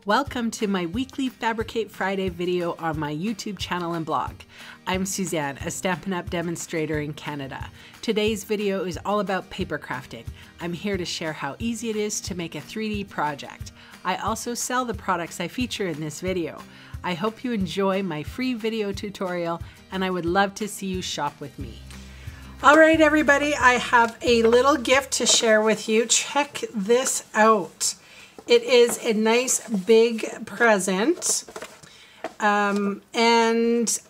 Welcome to my weekly Fabricate Friday video on my YouTube channel and blog. I'm Suzanne, a Stampin' Up! Demonstrator in Canada. Today's video is all about paper crafting. I'm here to share how easy it is to make a 3D project. I also sell the products I feature in this video. I hope you enjoy my free video tutorial, and I would love to see you shop with me. All right, everybody, I have a little gift to share with you. Check this out. It is a nice big present, and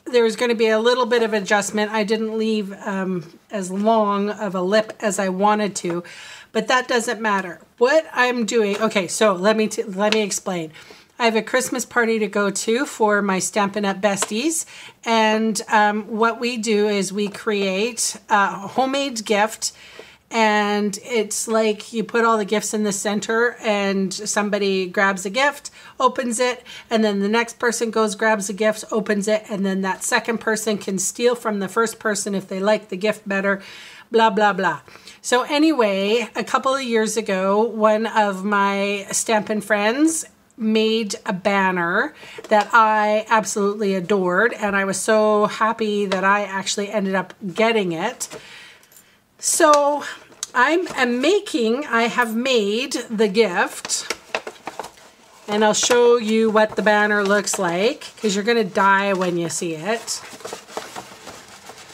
there's going to be a little bit of adjustment. I didn't leave as long of a lip as I wanted to, but that doesn't matter. What I'm doing, okay, so let me explain. I have a Christmas party to go to for my Stampin' Up! Besties, and what we do is we create a homemade gift. And it's like you put all the gifts in the center and somebody grabs a gift, opens it, and then the next person goes, grabs a gift, opens it, and then that second person can steal from the first person if they like the gift better, blah, blah, blah. So anyway, a couple of years ago, one of my Stampin' friends made a banner that I absolutely adored, and I was so happy that I actually ended up getting it. So I have made the gift, and I'll show you what the banner looks like because you're going to die when you see it.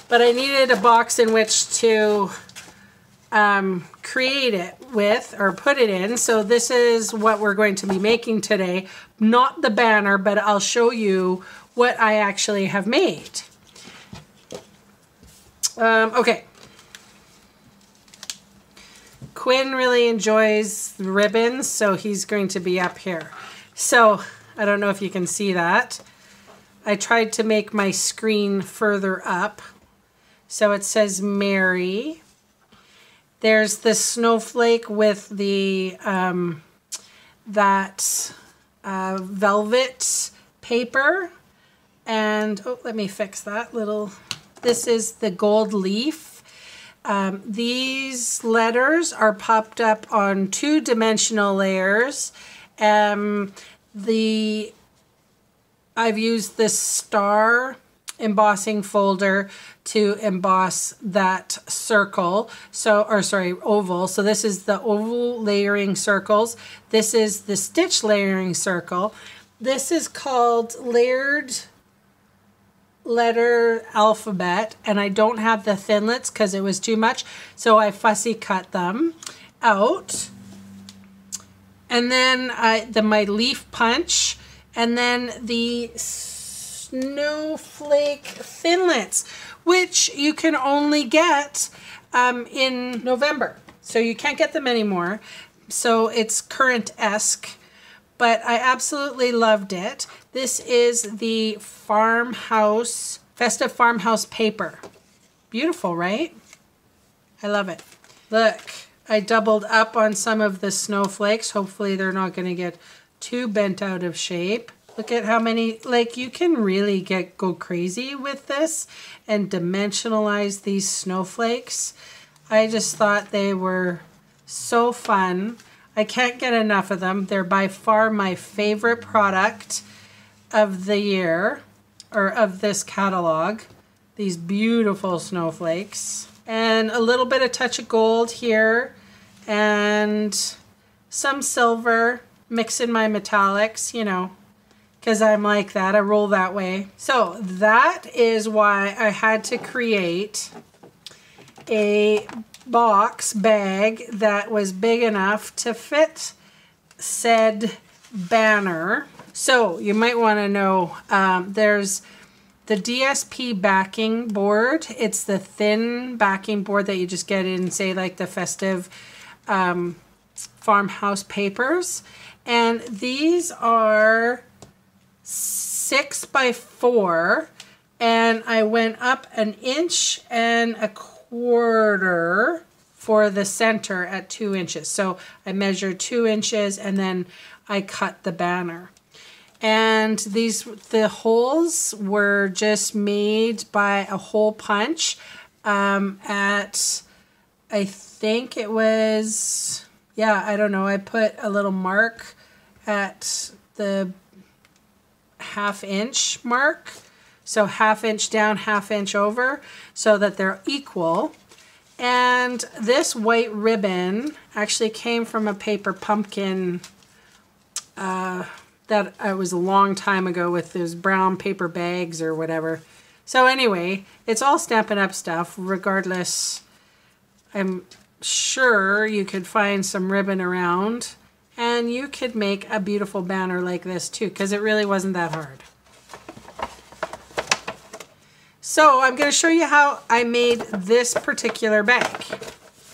But I needed a box in which to create it with or put it in. So this is what we're going to be making today. Not the banner, but I'll show you what I actually have made. Okay. Quinn really enjoys the ribbons, so he's going to be up here. So, I don't know if you can see that. I tried to make my screen further up. So it says Mary. There's the snowflake with the velvet paper. And, oh, let me fix that little. This is the gold leaf. These letters are popped up on 2-dimensional layers. I've used this star embossing folder to emboss that circle. Oval. So this is the oval layering circles. This is the stitch layering circle. This is called layered letter alphabet, and I don't have the thinlits because it was too much, so I fussy cut them out. And then my leaf punch, and then the snowflake thinlits, which you can only get in November, so you can't get them anymore. So it's current-esque, but I absolutely loved it. This is the farmhouse, festive farmhouse paper. Beautiful, right? I love it. Look, I doubled up on some of the snowflakes. Hopefully they're not going to get too bent out of shape. Look at how many, like, you can really go crazy with this and dimensionalize these snowflakes. I just thought they were so fun. I can't get enough of them. They're by far my favorite product of the year, or of this catalog. These beautiful snowflakes. And a little bit of touch of gold here, and some silver, mixing my metallics, you know, because I'm like that. I roll that way. So that is why I had to create a bag that was big enough to fit said banner. So you might want to know, there's the DSP backing board. It's the thin backing board that you just get in, say, like the festive farmhouse papers. And these are 6 by 4, and I went up 1.25 inches for the center at 2 inches. So I measured 2 inches, and then I cut the banner. And the holes were just made by a hole punch at, I think it was, yeah, I don't know. I put a little mark at the 1/2 inch mark. So 1/2 inch down, 1/2 inch over, so that they're equal. And this white ribbon actually came from a paper pumpkin that I was a long time ago with those brown paper bags or whatever. So anyway, it's all Stampin' Up stuff. Regardless, I'm sure you could find some ribbon around and you could make a beautiful banner like this too, because it really wasn't that hard. So I'm going to show you how I made this particular bag.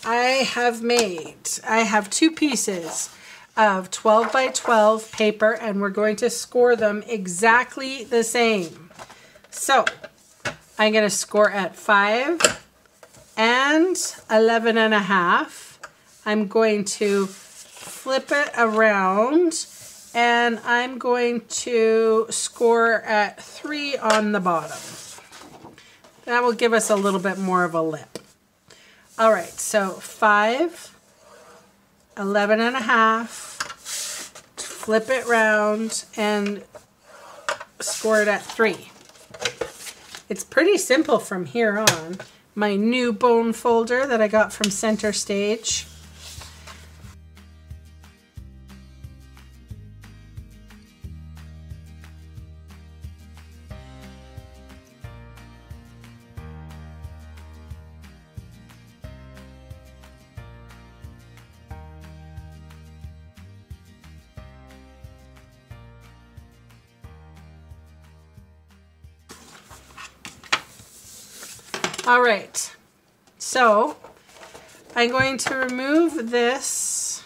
I have 2 pieces of 12 by 12 paper, and we're going to score them exactly the same. So I'm going to score at 5 and 11.5. I'm going to flip it around and I'm going to score at 3 on the bottom. That will give us a little bit more of a lip. All right, so 5, 11.5, flip it round and score it at 3. It's pretty simple from here on. My new bone folder that I got from Center Stage. All right, so I'm going to remove this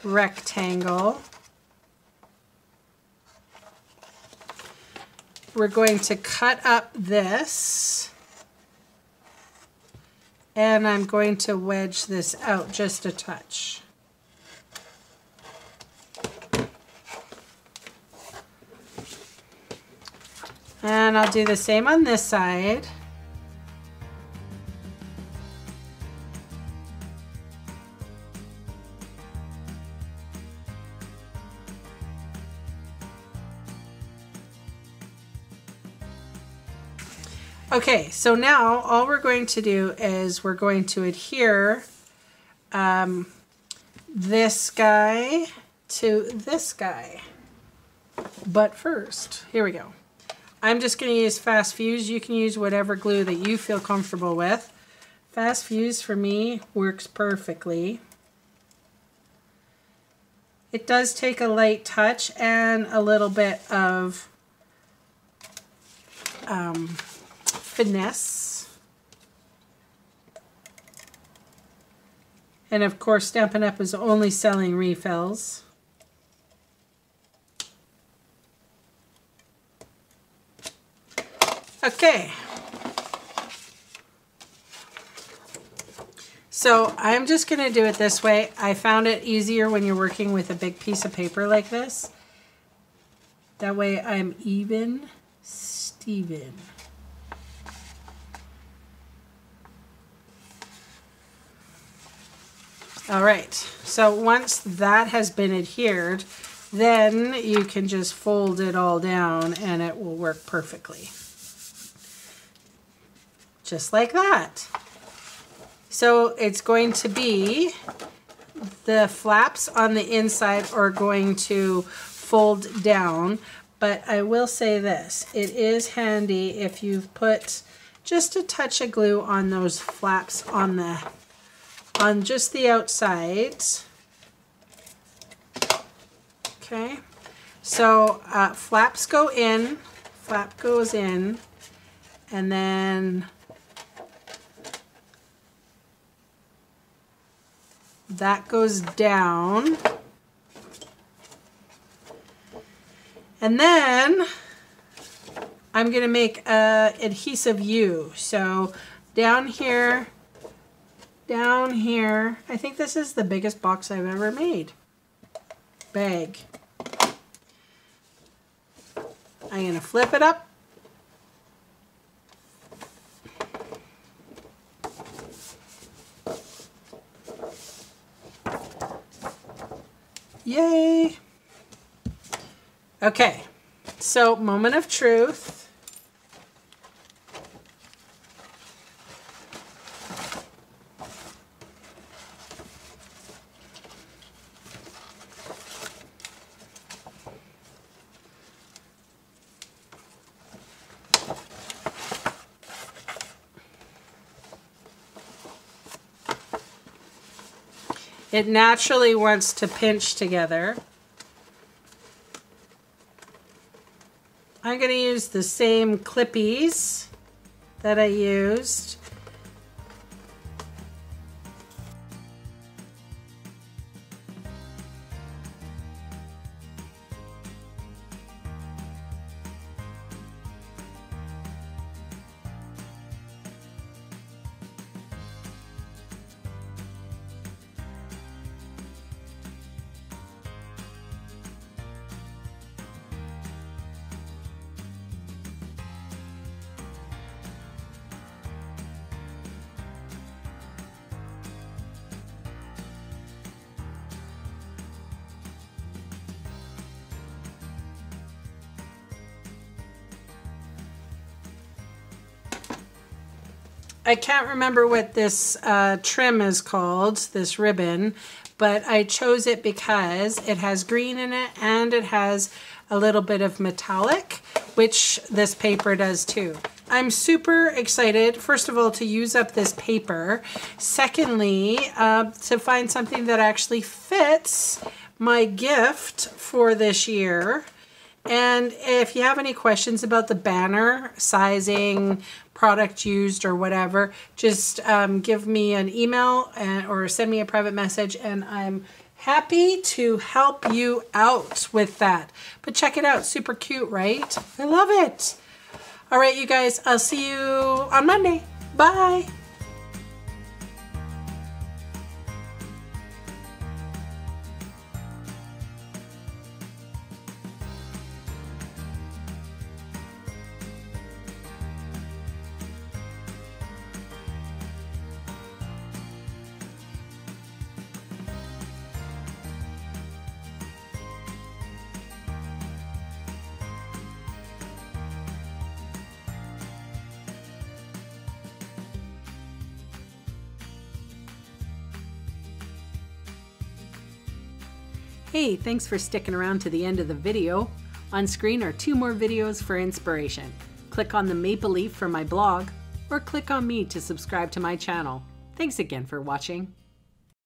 rectangle. We're going to cut up this, and I'm going to wedge this out just a touch. And I'll do the same on this side. Okay, so now all we're going to do is we're going to adhere this guy to this guy. But first, here we go. I'm just going to use Fast Fuse. You can use whatever glue that you feel comfortable with. Fast Fuse for me works perfectly. It does take a light touch and a little bit of finesse. And of course, Stampin' Up! Is only selling refills. Okay, so I'm just going to do it this way. I found it easier when you're working with a big piece of paper like this. That way I'm even Steven. All right, so once that has been adhered, then you can just fold it all down and it will work perfectly. Just like that. So it's going to be, the flaps on the inside are going to fold down, but I will say this, it is handy if you've put just a touch of glue on those flaps on just the outsides. Okay, so flaps go in, flap goes in, and then that goes down. And then I'm going to make a adhesive U. So down here, I think this is the biggest box I've ever made. Bag. I'm going to flip it up. Yay. Okay, so moment of truth. It naturally wants to pinch together. I'm going to use the same clippies that I used. I can't remember what this trim is called, this ribbon, but I chose it because it has green in it and it has a little bit of metallic, which this paper does too. I'm super excited, first of all, to use up this paper. Secondly, to find something that actually fits my gift for this year. And if you have any questions about the banner, sizing, product used, or whatever, just give me an email or send me a private message, and I'm happy to help you out with that. But check it out, super cute, right? I love it. All right, you guys, I'll see you on Monday. Bye. Hey, thanks for sticking around to the end of the video. On screen are 2 more videos for inspiration. Click on the maple leaf for my blog, or click on me to subscribe to my channel. Thanks again for watching.